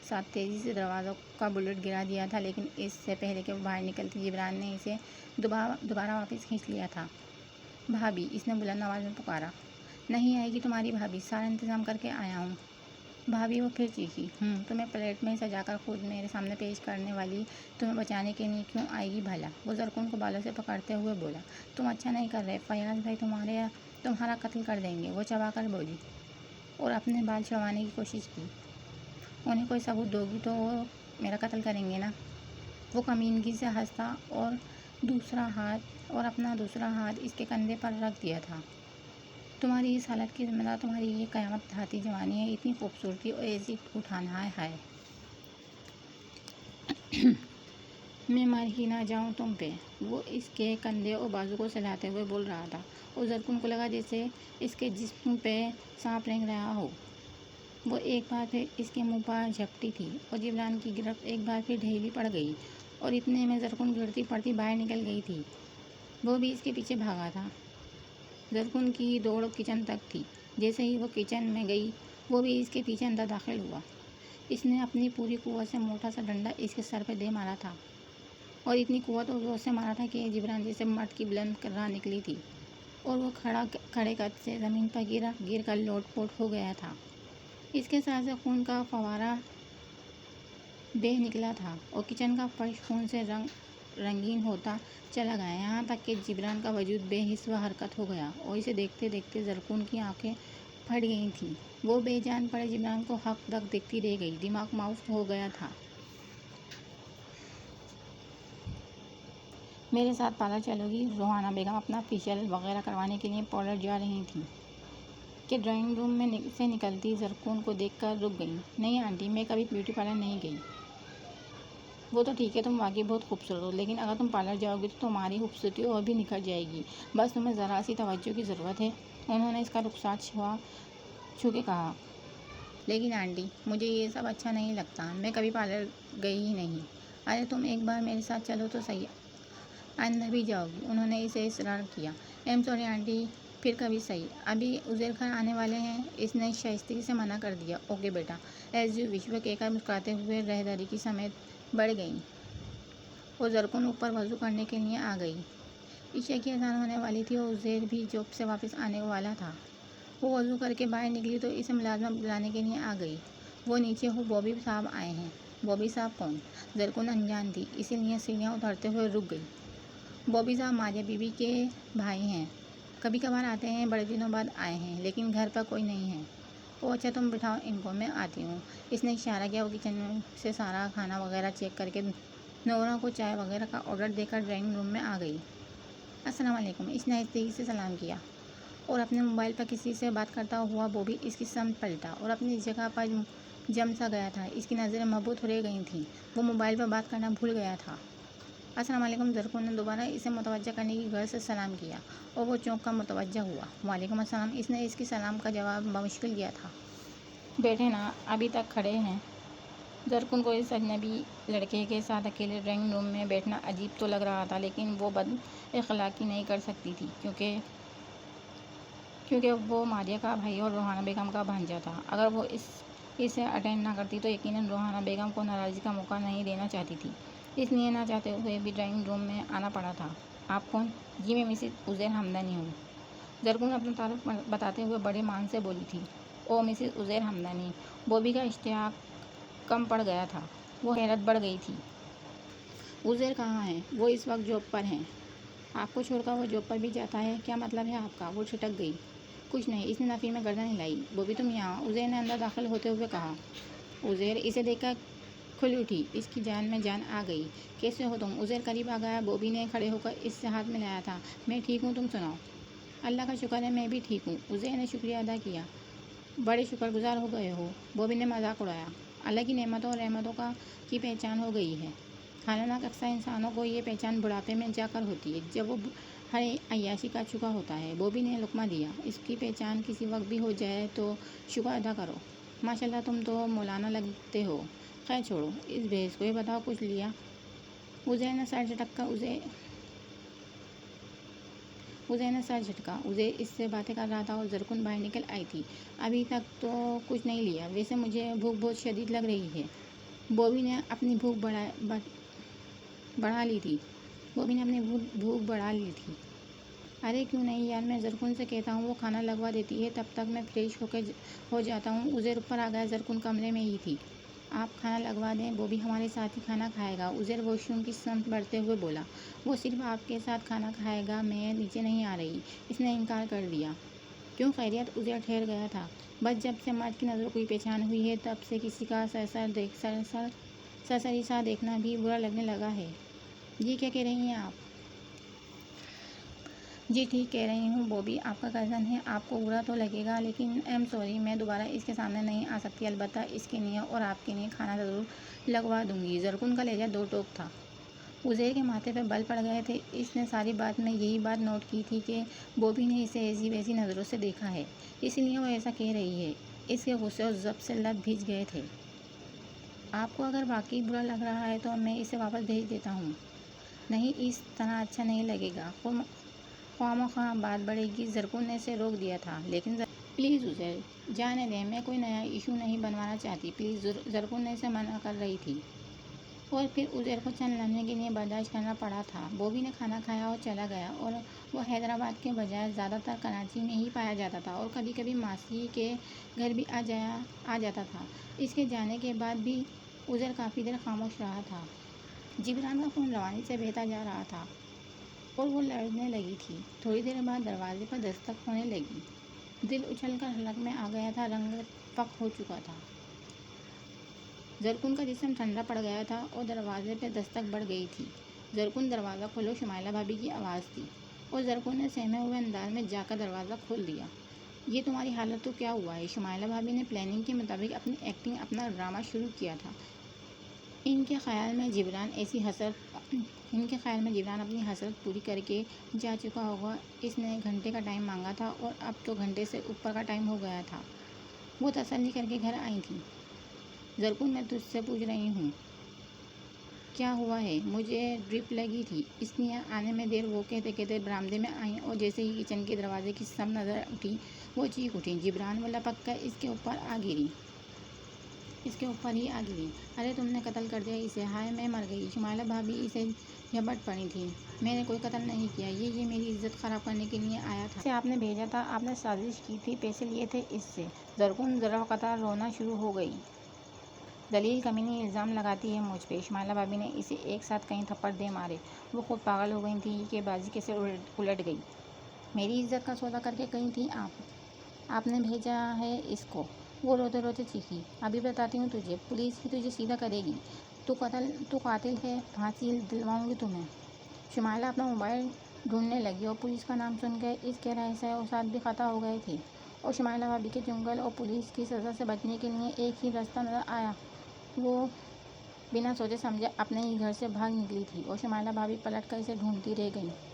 ساتھ تیزی سے دروازے کا بلٹ گرا دیا تھا، لیکن اس سے پہلے کہ وہ باہر نکلتی جبران نے اسے دوبارہ واپس کھینچ لیا تھا۔ بھابھی، اس نے بلند آواز میں پکارا۔ نہیں آئے گی تمہاری بھابھی، سارا انتظام کر کے آیا ہوں۔ بھابھی، وہ پھر چیخی۔ تمہیں پلیٹ میں سجا کر خود میرے سامنے پیش کرنے والی تمہیں بچانے کے لیے کیوں آئے گی بھلا؟ وہ زرکون کو بالوں سے پکڑتے ہوئے بولا۔ تم اچھا نہیں کر رہے، فیاض بھائی تمہارا قتل کر دیں گے، وہ چبا کر بولی اور اپنے بال چھڑوانے کی کوشش کی۔ انہیں کوئی ثبوت دو گی تو وہ میرا قتل کریں گے نا؟ وہ کمینگی سے ہنسا اور اپنا دوسرا ہاتھ اس کے کندھے پر رکھ دیا تھا۔ تمہاری اس حالت کی ذمہ دار تمہاری یہ قیامت دھاتی جوانی ہے، اتنی خوبصورتی اور ایسی اٹھانا ہے۔ میں مر ہی نہ جاؤں تم پہ، وہ اس کے کندھے اور بازو کو سہلاتے ہوئے بول رہا تھا، اور زرکون کو لگا جیسے اس کے جسم پہ سانپ رینگ رہا ہو۔ وہ ایک بار پھر اس کے منہ پر جھپٹی تھی اور جبران کی گرفت ایک بار پھر ڈھیلی پڑ گئی، اور اتنے میں زرکون گرتی پڑتی باہر نکل گئی تھی۔ وہ بھی اس کے پیچھے بھاگا تھا۔ زرکون کی دوڑ کچن تک تھی۔ جیسے ہی وہ کچن میں گئی، وہ بھی اس کے پیچھے اندر داخل ہوا۔ اس نے اپنی پوری قوت سے موٹا سا ڈنڈا اس کے سر پہ دے مارا تھا، اور اتنی قوت اور زور سے مارا تھا کہ جبران جیسے مٹھ کی بلند راہ نکلی تھی، اور وہ کھڑے قد سے زمین پر گر کر لوٹ پوٹ ہو گیا تھا۔ اس کے سر سے خون کا فوارہ بہہ نکلا تھا اور کچن کا فرش خون سے رنگین ہوتا چلا گیا، یہاں تک کہ جبران کا وجود بے حس و حرکت ہو گیا، اور اسے دیکھتے دیکھتے زرکون کی آنکھیں پھٹ گئی تھیں۔ وہ بے جان پڑے جبران کو حق تک دیکھتی رہ گئی، دماغ معاف ہو گیا تھا۔ میرے ساتھ پارلر چلو گی؟ روحانہ بیگم اپنا فیشیل وغیرہ کروانے کے لیے پارلر جا رہی تھیں کہ ڈرائنگ روم میں سے نکلتی زرکون کو دیکھ کر رک گئیں۔ نہیں آنٹی، میں کبھی بیوٹی پارلر نہیں گئی۔ وہ تو ٹھیک ہے، تم واقعی بہت خوبصورت ہو، لیکن اگر تم پارلر جاؤ گی تو تمہاری خوبصورتی اور بھی نکھر جائے گی، بس تمہیں ذرا سی توجہ کی ضرورت ہے۔ انہوں نے اس کا رخسار چھو کے کہا۔ لیکن آنٹی، مجھے یہ سب اچھا نہیں لگتا، میں کبھی پارلر گئی ہی نہیں۔ ارے تم ایک بار میرے ساتھ چلو تو صحیح، آئندہ بھی جاؤ گی؟ انہوں نے اسے اصرار کیا۔ سوری آنٹی، پھر کبھی صحیح، ابھی عزیر خان آنے والے ہیں، اس نے شائستگی سے منع کر دیا۔ Okay beta, as you wish, وہ کہہ کر مسکراتے ہوئے راہداری کی سمت بڑھ گئیں، اور زرکون اوپر وضو کرنے کے لیے آ گئی۔ عشاء کی اذان ہونے والی تھی اور عزیر بھی جاب سے واپس آنے والا تھا۔ وہ وضو کر کے باہر نکلی تو اسے ملازمہ بلانے کے لیے آ گئی۔ وہ نیچے ہو، بوبی صاحب آئے ہیں۔ بوبی صاحب کون؟ زرکون انجان تھی، اسی لیے سیڑھیاں اترتے ہوئے رک گئی۔ بوبی صاحب ماریہ بی بی کے بھائی ہیں، کبھی کبھار آتے ہیں، بڑے دنوں بعد آئے ہیں، لیکن گھر پر کوئی نہیں ہے۔ اوہ اچھا، تم بٹھاؤ ان کو، میں آتی ہوں۔ اس نے اشارہ کیا۔ وہ کچن سے سارا کھانا وغیرہ چیک کر کے نورا کو چائے وغیرہ کا آرڈر دے کر ڈرائنگ روم میں آ گئی۔ السلام علیکم، اس نے آہستگی سے سلام کیا، اور اپنے موبائل پر کسی سے بات کرتا ہوا بوبی اس کی سمت پلٹا اور اپنی جگہ پر جم سا گیا تھا۔ اس کی نظریں مبہوت رہ گئی تھیں، وہ موبائل پر بات کرنا بھول گیا تھا۔ السلام علیکم، زرکون نے دوبارہ اسے متوجہ کرنے کی غرض سے سلام کیا، اور وہ چونک کر متوجہ ہوا۔ وعلیکم السلام، اس نے اس کی سلام کا جواب بمشکل دیا تھا۔ بیٹھے نا، ابھی تک کھڑے ہیں؟ زرکون کو اس اجنبی لڑکے کے ساتھ اکیلے ڈرائنگ روم میں بیٹھنا عجیب تو لگ رہا تھا، لیکن وہ بد اخلاقی نہیں کر سکتی تھی، کیونکہ وہ ماریہ کا بھائی اور روحانہ بیگم کا بھانجا تھا۔ اگر وہ اسے اٹینڈ نہ کرتی تو یقیناً روحانہ بیگم کو ناراضگی کا موقع نہیں دینا چاہتی تھی، اس لیے نہ چاہتے ہوئے بھی ڈرائنگ روم میں آنا پڑا تھا۔ آپ کون؟ جی میں مسز عزیر حمدانی ہوں۔ زرکون اپنا تعارف بتاتے ہوئے بڑے مان سے بولی تھی۔ اوہ مسز عزیر حمدانی، بوبی کا اشتیاق کم پڑ گیا تھا، وہ حیرت بڑھ گئی تھی۔ عزیر کہاں ہیں؟ وہ اس وقت جاب پر ہیں۔ آپ کو چھوڑ کر وہ جاب پر بھی جاتا ہے؟ کیا مطلب ہے آپ کا؟ وہ ٹھٹک گئی۔ کچھ نہیں، اس نے نفی میں گردن ہلائی۔ بوبی تم یہاں؟ عزیر نے اندر داخل ہوتے ہوئے کہا۔ عزیر اسے دیکھ کر کھل اٹھی، اس کی جان میں جان آ گئی۔ کیسے ہو تم؟ عزیر قریب آ گیا۔ بوبی نے کھڑے ہو کر اس سے ہاتھ ملایا تھا۔ میں ٹھیک ہوں، تم سناؤ؟ اللہ کا شکر ہے، میں بھی ٹھیک ہوں۔ عزیر نے شکریہ ادا کیا۔ بڑے شکر گزار ہو گئے ہو، بوبی نے مذاق اڑایا۔ اللہ کی نعمتوں اور رحمتوں کی پہچان ہو گئی ہے، حالانکہ اکثر انسانوں کو یہ پہچان بڑھاپے میں جا کر ہوتی ہے، جب وہ ہر عیاشی کا چکا ہوتا ہے۔ بوبی نے لقمہ دیا۔ اس کی پہچان کسی وقت بھی ہو جائے تو شکر ادا کرو۔ ماشاءاللہ تم تو مولانا لگتے ہو۔ خیر چھوڑو اس بحث کو، یہ بتاؤ کچھ لیا؟ عزیر نے سر جھٹکا۔ عزیر اس سے باتیں کر رہا تھا اور زرکن باہر نکل آئی تھی۔ ابھی تک تو کچھ نہیں لیا، ویسے مجھے بھوک بہت شدید لگ رہی ہے۔ بوبی نے اپنی بھوک بڑھا لی تھی۔ ارے کیوں نہیں یار، میں زرکن سے کہتا ہوں وہ کھانا لگوا دیتی ہے، تب تک میں فریش ہو جاتا ہوں۔ عزیر اوپر آ گیا۔ زرکن کمرے میں ہی تھی۔ آپ کھانا لگوا دیں، بوبی ہمارے ساتھ ہی کھانا کھائے گا۔ عزیر واش روم کی سمت بڑھتے ہوئے بولا۔ وہ صرف آپ کے ساتھ کھانا کھائے گا، میں نیچے نہیں آ رہی، اس نے انکار کر دیا۔ کیوں خیریت؟ عزیر ٹھہر گیا تھا۔ بس جب سے مرد کی نظروں کی پہچان ہوئی ہے تب سے کسی کا سرسری سا دیکھنا بھی برا لگنے لگا ہے۔ جی کیا کہہ رہی ہیں آپ؟ جی ٹھیک کہہ رہی ہوں بوبی، آپ کا کزن ہے، آپ کو برا تو لگے گا، لیکن ایم سوری، میں دوبارہ اس کے سامنے نہیں آ سکتی، البتہ اس کے لیے اور آپ کے لیے کھانا ضرور لگوا دوں گی۔ زرکن کا لہجہ دو ٹوک تھا۔ عزیر کے ماتھے پہ بل پڑ گئے تھے۔ اس نے ساری بات میں یہی بات نوٹ کی تھی کہ بوبی نے اسے ایسی ویسی نظروں سے دیکھا ہے، اس لیے وہ ایسا کہہ رہی ہے۔ اس کے غصے اور ضبط سے لب بھیج گئے تھے۔ آپ کو اگر واقعی برا لگ رہا ہے تو میں اسے واپس بھیج دیتا ہوں۔ نہیں، اس طرح اچھا نہیں لگے گا، خواہ مخواہ بات بڑھے گی۔ زرکن نے اسے روک دیا تھا، لیکن پلیز عزیر، جانے دیں، میں کوئی نیا ایشو نہیں بنوانا چاہتی، پلیز۔ زرکن نے اسے منع کر رہی تھی، اور پھر عزیر کو چند لمحے کے لیے برداشت کرنا پڑا تھا۔ بوبی نے کھانا کھایا اور چلا گیا، اور وہ حیدرآباد کے بجائے زیادہ تر کراچی میں ہی پایا جاتا تھا، اور کبھی کبھی ماسی کے گھر بھی آ جاتا تھا۔ اس کے جانے کے بعد بھی عزیر کافی دیر خاموش رہا تھا۔ جبران کا خون روانی سے بہتا جا رہا تھا اور وہ لڑنے لگی تھی۔ تھوڑی دیر بعد دروازے پر دستک ہونے لگی۔ دل اچھل کر حلق میں آ گیا تھا، رنگ فاق ہو چکا تھا۔ زرکن کا جسم ٹھنڈا پڑ گیا تھا اور دروازے پہ دستک بڑھ گئی تھی۔ زرکن، دروازہ کھولو، شمائلہ بھابی کی آواز تھی، اور زرکن نے سہمے ہوئے انداز میں جا کر دروازہ کھول دیا۔ یہ تمہاری حالت تو کیا ہوا ہے؟ شمائلہ بھابی نے پلاننگ کے مطابق اپنی ایکٹنگ، اپنا ڈرامہ شروع کیا تھا۔ ان کے خیال میں جبران اپنی حسرت پوری کر کے جا چکا ہوگا۔ اس نے گھنٹے کا ٹائم مانگا تھا اور اب تو گھنٹے سے اوپر کا ٹائم ہو گیا تھا۔ وہ تسلی کر کے گھر آئی تھی۔ زرکن، میں تجھ سے پوچھ رہی ہوں کیا ہوا ہے؟ مجھے ڈرپ لگی تھی، اس لیے آنے میں دیر۔ وہ کہتے کہتے برآمدے میں آئیں، اور جیسے ہی کچن کے دروازے کی سمت نظر اٹھی وہ چیخ اٹھیں۔ جبران! وہ لپک کر اس کے اوپر ہی آ گری۔ ارے تم نے قتل کر دیا اسے! ہائے میں مر گئی! شمائلہ بھابی اسے جھپٹ پڑی تھیں۔ میں نے کوئی قتل نہیں کیا، یہ میری عزت خراب کرنے کے لیے آیا تھا۔ اسے آپ نے بھیجا تھا، آپ نے سازش کی تھی، پیسے لیے تھے اس سے۔ زرکن زرقطع رونا شروع ہو گئی۔ ذلیل کمینی، الزام لگاتی ہے مجھ پہ! شمائلہ بھابی نے اسے ایک ساتھ کئی تھپڑ دے مارے۔ وہ خود پاگل ہو گئی تھیں کہ بازی کیسے الٹ گئی۔ میری عزت کا سودا کر کے گئی تھیں آپ نے بھیجا ہے اس کو! وہ روتے روتے چیخی۔ ابھی بتاتی ہوں تجھے، پولیس ہی تجھے سیدھا کرے گی۔ تو قاتل ہے، پھانسی دلواؤں گی تمہیں۔ شمائلہ اپنا موبائل ڈھونڈنے لگی، اور پولیس کا نام سن کر اس کے رہسۂ اوساط بھی قطع ہو گئے تھے، اور شمائلہ بھابی کے چنگل اور پولیس کی سزا سے بچنے کے لیے ایک ہی راستہ نظر آیا۔ وہ بنا سوچے سمجھے اپنے ہی گھر سے بھاگ نکلی تھی، اور شمائلہ بھابی پلٹ کر اسے ڈھونڈتی رہ گئیں۔